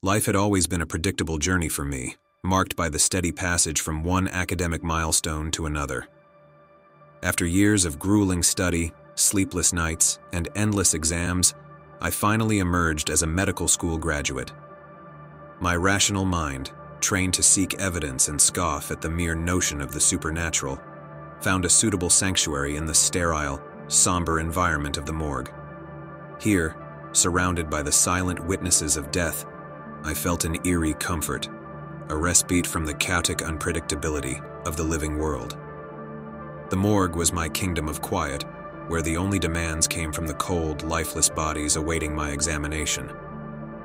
Life had always been a predictable journey for me, marked by the steady passage from one academic milestone to another. After years of grueling study, sleepless nights, and endless exams, I finally emerged as a medical school graduate. My rational mind, trained to seek evidence and scoff at the mere notion of the supernatural, found a suitable sanctuary in the sterile, somber environment of the morgue. Here, surrounded by the silent witnesses of death, I felt an eerie comfort, a respite from the chaotic unpredictability of the living world. The morgue was my kingdom of quiet, where the only demands came from the cold, lifeless bodies awaiting my examination.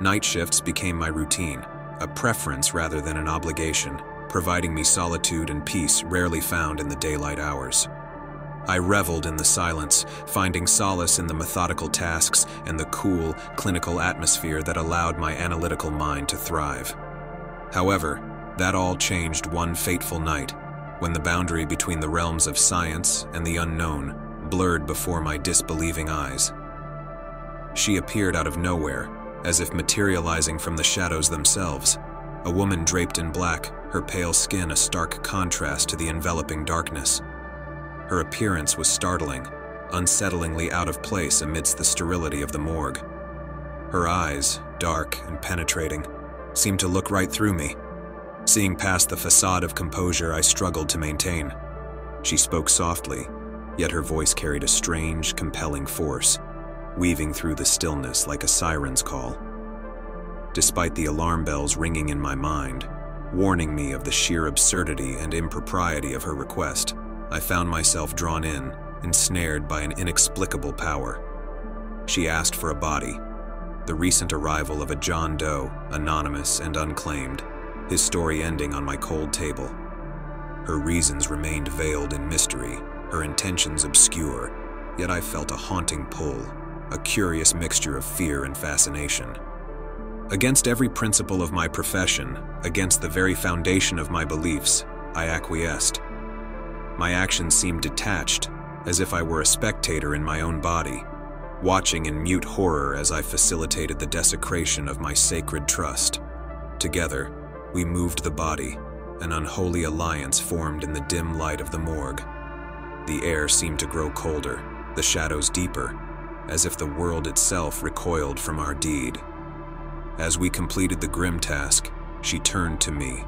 Night shifts became my routine, a preference rather than an obligation, providing me solitude and peace rarely found in the daylight hours. I reveled in the silence, finding solace in the methodical tasks and the cool, clinical atmosphere that allowed my analytical mind to thrive. However, that all changed one fateful night, when the boundary between the realms of science and the unknown blurred before my disbelieving eyes. She appeared out of nowhere, as if materializing from the shadows themselves, a woman draped in black, her pale skin a stark contrast to the enveloping darkness. Her appearance was startling, unsettlingly out of place amidst the sterility of the morgue. Her eyes, dark and penetrating, seemed to look right through me. Seeing past the facade of composure I struggled to maintain. She spoke softly, yet her voice carried a strange, compelling force, weaving through the stillness like a siren's call. Despite the alarm bells ringing in my mind, warning me of the sheer absurdity and impropriety of her request, I found myself drawn in, ensnared by an inexplicable power. She asked for a body, the recent arrival of a John Doe, anonymous and unclaimed, his story ending on my cold table. Her reasons remained veiled in mystery, her intentions obscure, yet I felt a haunting pull, a curious mixture of fear and fascination. Against every principle of my profession, against the very foundation of my beliefs, I acquiesced. My actions seemed detached, as if I were a spectator in my own body, watching in mute horror as I facilitated the desecration of my sacred trust. Together, we moved the body, an unholy alliance formed in the dim light of the morgue. The air seemed to grow colder, the shadows deeper, as if the world itself recoiled from our deed. As we completed the grim task, she turned to me,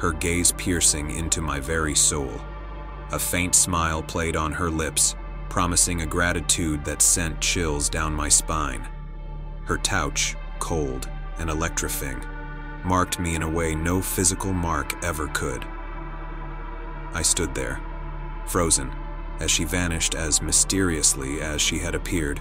her gaze piercing into my very soul. A faint smile played on her lips, promising a gratitude that sent chills down my spine. Her touch, cold and electrifying, marked me in a way no physical mark ever could. I stood there, frozen, as she vanished as mysteriously as she had appeared,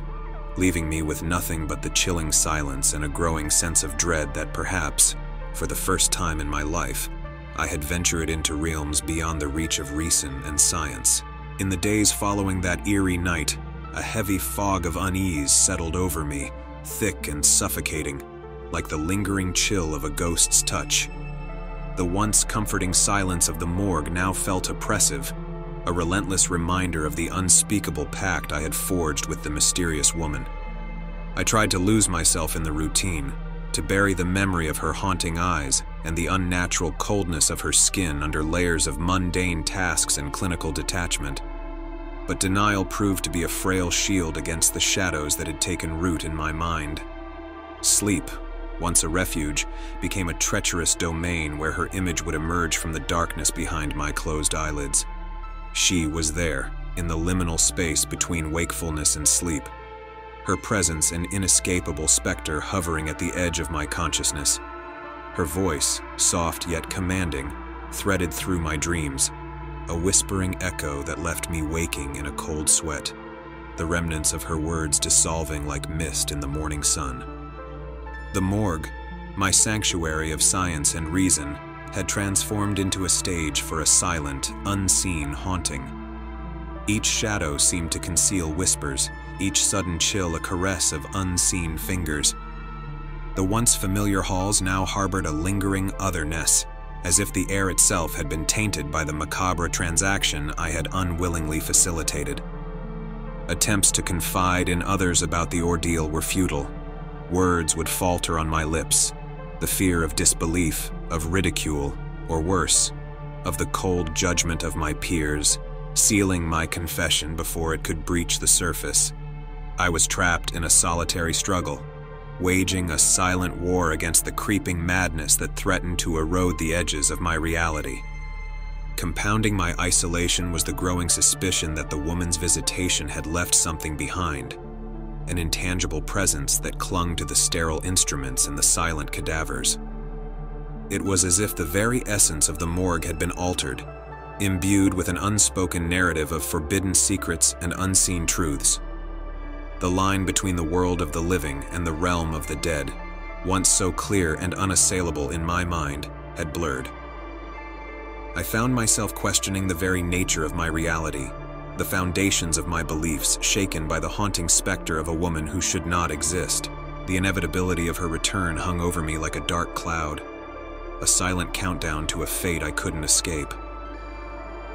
leaving me with nothing but the chilling silence and a growing sense of dread that perhaps, for the first time in my life, I had ventured into realms beyond the reach of reason and science. In the days following that eerie night, a heavy fog of unease settled over me, thick and suffocating, like the lingering chill of a ghost's touch. The once comforting silence of the morgue now felt oppressive, a relentless reminder of the unspeakable pact I had forged with the mysterious woman. I tried to lose myself in the routine, to bury the memory of her haunting eyes and the unnatural coldness of her skin under layers of mundane tasks and clinical detachment. But denial proved to be a frail shield against the shadows that had taken root in my mind. Sleep, once a refuge, became a treacherous domain where her image would emerge from the darkness behind my closed eyelids. She was there, in the liminal space between wakefulness and sleep, her presence an inescapable specter hovering at the edge of my consciousness. Her voice, soft yet commanding, threaded through my dreams, a whispering echo that left me waking in a cold sweat, the remnants of her words dissolving like mist in the morning sun. The morgue, my sanctuary of science and reason, had transformed into a stage for a silent, unseen haunting. Each shadow seemed to conceal whispers, each sudden chill a caress of unseen fingers. The once familiar halls now harbored a lingering otherness, as if the air itself had been tainted by the macabre transaction I had unwillingly facilitated. Attempts to confide in others about the ordeal were futile. Words would falter on my lips. The fear of disbelief, of ridicule, or worse, of the cold judgment of my peers, sealing my confession before it could breach the surface. I was trapped in a solitary struggle, waging a silent war against the creeping madness that threatened to erode the edges of my reality. Compounding my isolation was the growing suspicion that the woman's visitation had left something behind, an intangible presence that clung to the sterile instruments and the silent cadavers. It was as if the very essence of the morgue had been altered, imbued with an unspoken narrative of forbidden secrets and unseen truths. The line between the world of the living and the realm of the dead, once so clear and unassailable in my mind, had blurred. I found myself questioning the very nature of my reality, the foundations of my beliefs shaken by the haunting specter of a woman who should not exist. The inevitability of her return hung over me like a dark cloud, a silent countdown to a fate I couldn't escape.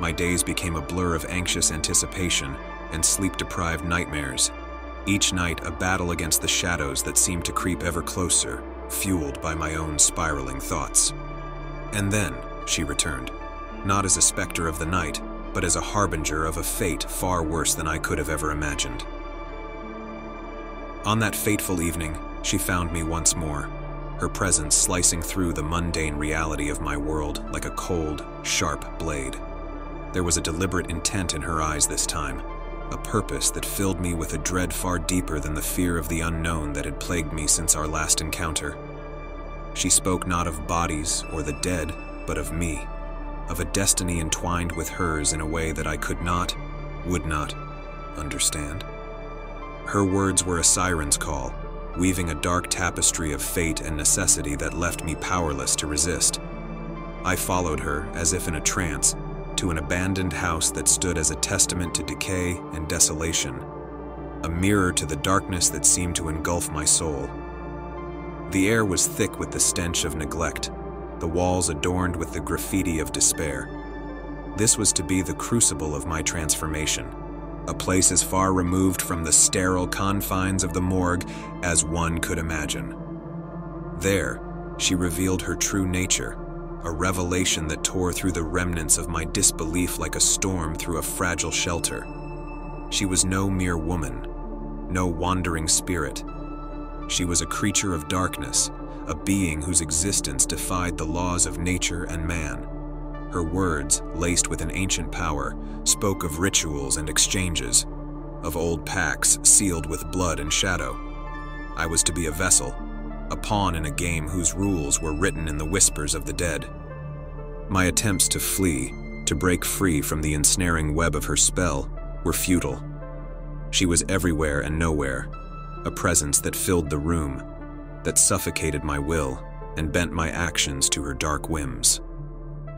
My days became a blur of anxious anticipation and sleep-deprived nightmares, each night a battle against the shadows that seemed to creep ever closer, fueled by my own spiraling thoughts. And then she returned, not as a specter of the night, but as a harbinger of a fate far worse than I could have ever imagined. On that fateful evening, she found me once more, her presence slicing through the mundane reality of my world like a cold, sharp blade. There was a deliberate intent in her eyes this time, a purpose that filled me with a dread far deeper than the fear of the unknown that had plagued me since our last encounter. She spoke not of bodies or the dead, but of me, of a destiny entwined with hers in a way that I could not, would not, understand. Her words were a siren's call, weaving a dark tapestry of fate and necessity that left me powerless to resist. I followed her, as if in a trance, to an abandoned house that stood as a testament to decay and desolation, a mirror to the darkness that seemed to engulf my soul. The air was thick with the stench of neglect, the walls adorned with the graffiti of despair. This was to be the crucible of my transformation, a place as far removed from the sterile confines of the morgue as one could imagine. There, she revealed her true nature, a revelation that tore through the remnants of my disbelief like a storm through a fragile shelter. She was no mere woman, no wandering spirit. She was a creature of darkness, a being whose existence defied the laws of nature and man. Her words, laced with an ancient power, spoke of rituals and exchanges, of old pacts sealed with blood and shadow. I was to be a vessel, a pawn in a game whose rules were written in the whispers of the dead. My attempts to flee, to break free from the ensnaring web of her spell, were futile. She was everywhere and nowhere, a presence that filled the room, that suffocated my will and bent my actions to her dark whims.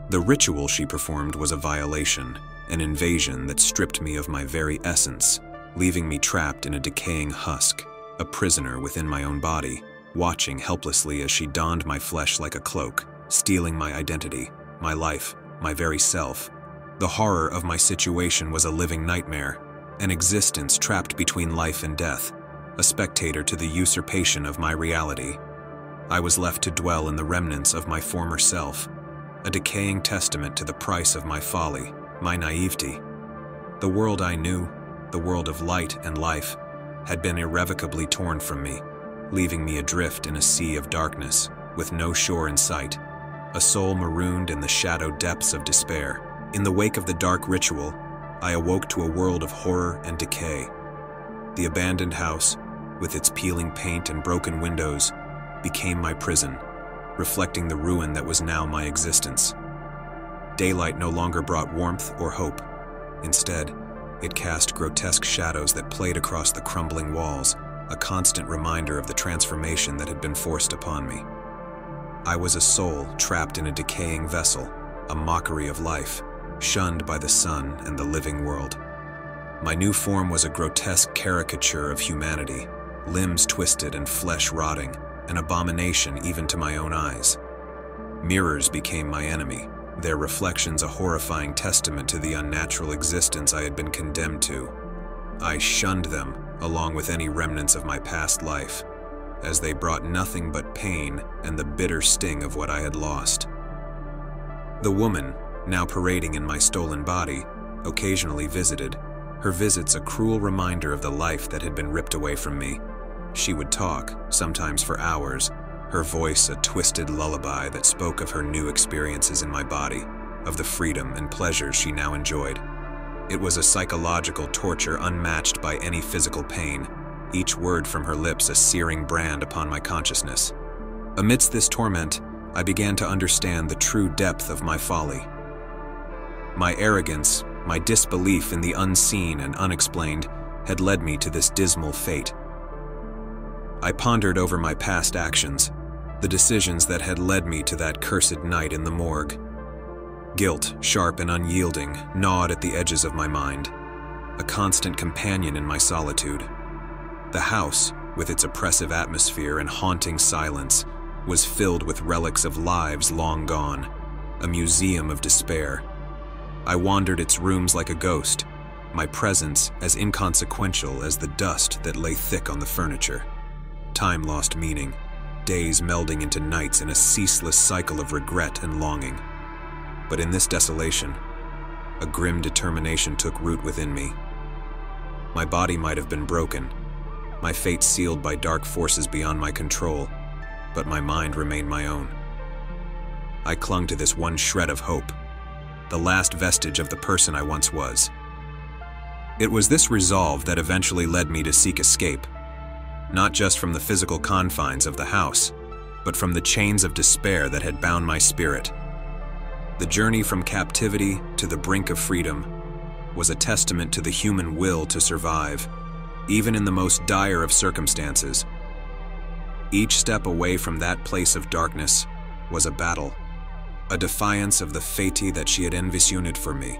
The ritual she performed was a violation, an invasion that stripped me of my very essence, leaving me trapped in a decaying husk, a prisoner within my own body, watching helplessly as she donned my flesh like a cloak, stealing my identity, my life, my very self. The horror of my situation was a living nightmare, an existence trapped between life and death, a spectator to the usurpation of my reality. I was left to dwell in the remnants of my former self, a decaying testament to the price of my folly, my naivety. The world I knew, the world of light and life, had been irrevocably torn from me, leaving me adrift in a sea of darkness, with no shore in sight, a soul marooned in the shadow depths of despair. In the wake of the dark ritual, I awoke to a world of horror and decay. The abandoned house, with its peeling paint and broken windows, became my prison, reflecting the ruin that was now my existence. Daylight no longer brought warmth or hope. Instead, it cast grotesque shadows that played across the crumbling walls, a constant reminder of the transformation that had been forced upon me. I was a soul trapped in a decaying vessel, a mockery of life, shunned by the sun and the living world. My new form was a grotesque caricature of humanity, limbs twisted and flesh rotting, an abomination even to my own eyes. Mirrors became my enemy, their reflections a horrifying testament to the unnatural existence I had been condemned to. I shunned them, along with any remnants of my past life. as they brought nothing but pain and the bitter sting of what I had lost. The woman, now parading in my stolen body, occasionally visited, her visits a cruel reminder of the life that had been ripped away from me. She would talk, sometimes for hours, her voice a twisted lullaby that spoke of her new experiences in my body, of the freedom and pleasures she now enjoyed. It was a psychological torture unmatched by any physical pain, each word from her lips a searing brand upon my consciousness. Amidst this torment, I began to understand the true depth of my folly. My arrogance, my disbelief in the unseen and unexplained, had led me to this dismal fate. I pondered over my past actions, the decisions that had led me to that cursed night in the morgue. Guilt, sharp and unyielding, gnawed at the edges of my mind, a constant companion in my solitude. The house, with its oppressive atmosphere and haunting silence, was filled with relics of lives long gone, a museum of despair. I wandered its rooms like a ghost, my presence as inconsequential as the dust that lay thick on the furniture. Time lost meaning, days melding into nights in a ceaseless cycle of regret and longing. But in this desolation, a grim determination took root within me. My body might have been broken, my fate sealed by dark forces beyond my control, but my mind remained my own. I clung to this one shred of hope, the last vestige of the person I once was. It was this resolve that eventually led me to seek escape, not just from the physical confines of the house, but from the chains of despair that had bound my spirit. The journey from captivity to the brink of freedom was a testament to the human will to survive, even in the most dire of circumstances. Each step away from that place of darkness was a battle, a defiance of the fate that she had envisioned for me.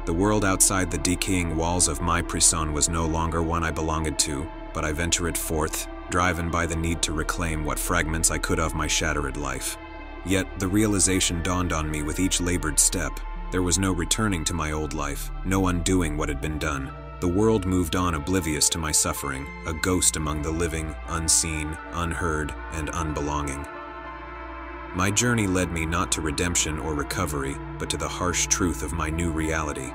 The world outside the decaying walls of my prison was no longer one I belonged to, but I ventured forth, driven by the need to reclaim what fragments I could of my shattered life. Yet the realization dawned on me with each labored step. There was no returning to my old life, no undoing what had been done. The world moved on oblivious to my suffering, a ghost among the living, unseen, unheard, and unbelonging. My journey led me not to redemption or recovery, but to the harsh truth of my new reality.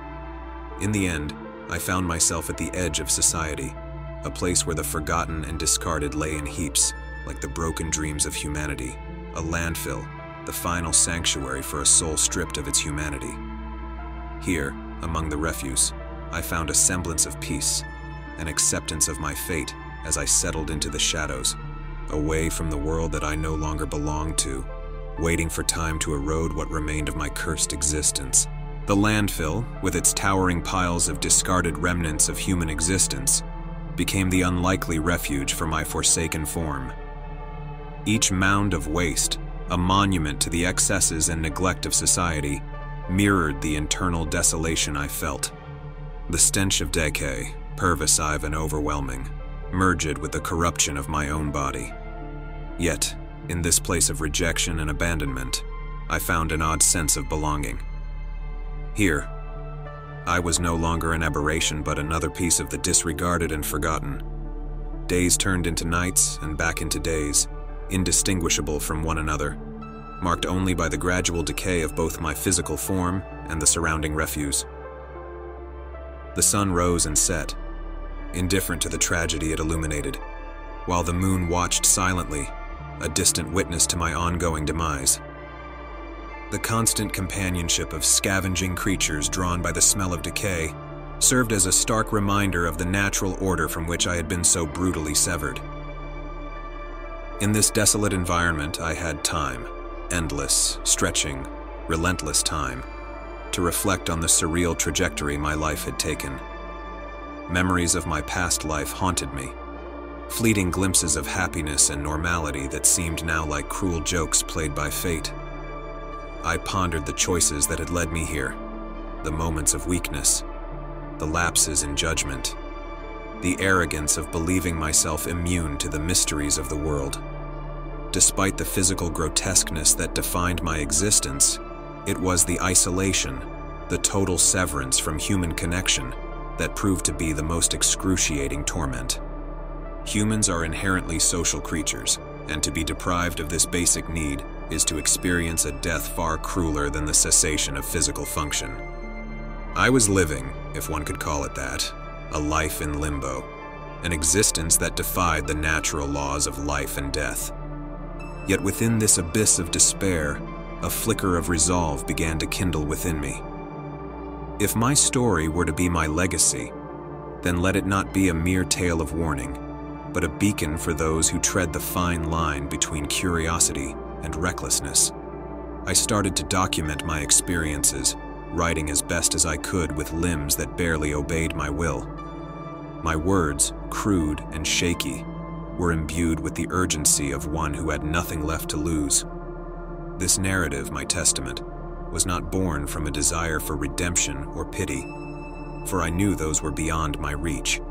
In the end, I found myself at the edge of society, a place where the forgotten and discarded lay in heaps, like the broken dreams of humanity, a landfill, the final sanctuary for a soul stripped of its humanity. Here, among the refuse, I found a semblance of peace, an acceptance of my fate as I settled into the shadows, away from the world that I no longer belonged to, waiting for time to erode what remained of my cursed existence. The landfill, with its towering piles of discarded remnants of human existence, became the unlikely refuge for my forsaken form. Each mound of waste, a monument to the excesses and neglect of society, mirrored the internal desolation I felt. The stench of decay, pervasive and overwhelming, merged with the corruption of my own body. Yet, in this place of rejection and abandonment, I found an odd sense of belonging. Here, I was no longer an aberration but another piece of the disregarded and forgotten. Days turned into nights and back into days, indistinguishable from one another, marked only by the gradual decay of both my physical form and the surrounding refuse. The sun rose and set, indifferent to the tragedy it illuminated, while the moon watched silently, a distant witness to my ongoing demise. The constant companionship of scavenging creatures drawn by the smell of decay served as a stark reminder of the natural order from which I had been so brutally severed. In this desolate environment, I had time, endless, stretching, relentless time, to reflect on the surreal trajectory my life had taken. Memories of my past life haunted me, fleeting glimpses of happiness and normality that seemed now like cruel jokes played by fate. I pondered the choices that had led me here, the moments of weakness, the lapses in judgment, the arrogance of believing myself immune to the mysteries of the world. Despite the physical grotesqueness that defined my existence, it was the isolation, the total severance from human connection, that proved to be the most excruciating torment. Humans are inherently social creatures, and to be deprived of this basic need is to experience a death far crueler than the cessation of physical function. I was living, if one could call it that, a life in limbo, an existence that defied the natural laws of life and death. Yet within this abyss of despair, a flicker of resolve began to kindle within me. If my story were to be my legacy, then let it not be a mere tale of warning, but a beacon for those who tread the fine line between curiosity and recklessness. I started to document my experiences, writing as best as I could with limbs that barely obeyed my will. My words, crude and shaky, were imbued with the urgency of one who had nothing left to lose. This narrative, my testament, was not born from a desire for redemption or pity, for I knew those were beyond my reach.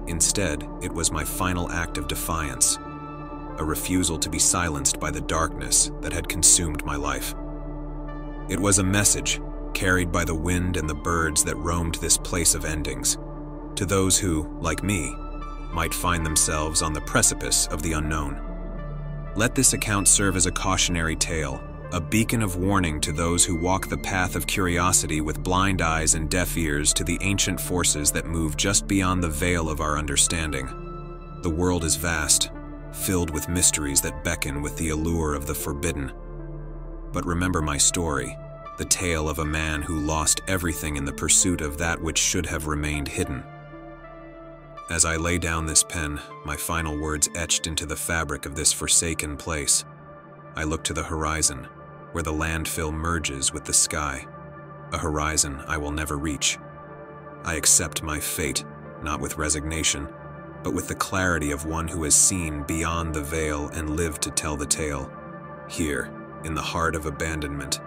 Instead, it was my final act of defiance, a refusal to be silenced by the darkness that had consumed my life. It was a message carried by the wind and the birds that roamed this place of endings, to those who, like me, might find themselves on the precipice of the unknown. Let this account serve as a cautionary tale, a beacon of warning to those who walk the path of curiosity with blind eyes and deaf ears to the ancient forces that move just beyond the veil of our understanding. The world is vast, filled with mysteries that beckon with the allure of the forbidden. But remember my story, the tale of a man who lost everything in the pursuit of that which should have remained hidden. As I lay down this pen, my final words etched into the fabric of this forsaken place. I look to the horizon, where the landfill merges with the sky, a horizon I will never reach. I accept my fate, not with resignation, but with the clarity of one who has seen beyond the veil and lived to tell the tale. Here, in the heart of abandonment,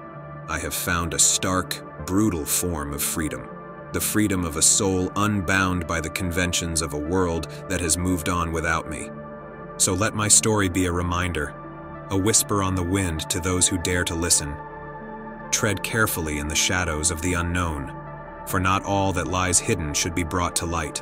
I have found a stark, brutal form of freedom, the freedom of a soul unbound by the conventions of a world that has moved on without me. So let my story be a reminder, a whisper on the wind to those who dare to listen. Tread carefully in the shadows of the unknown, for not all that lies hidden should be brought to light.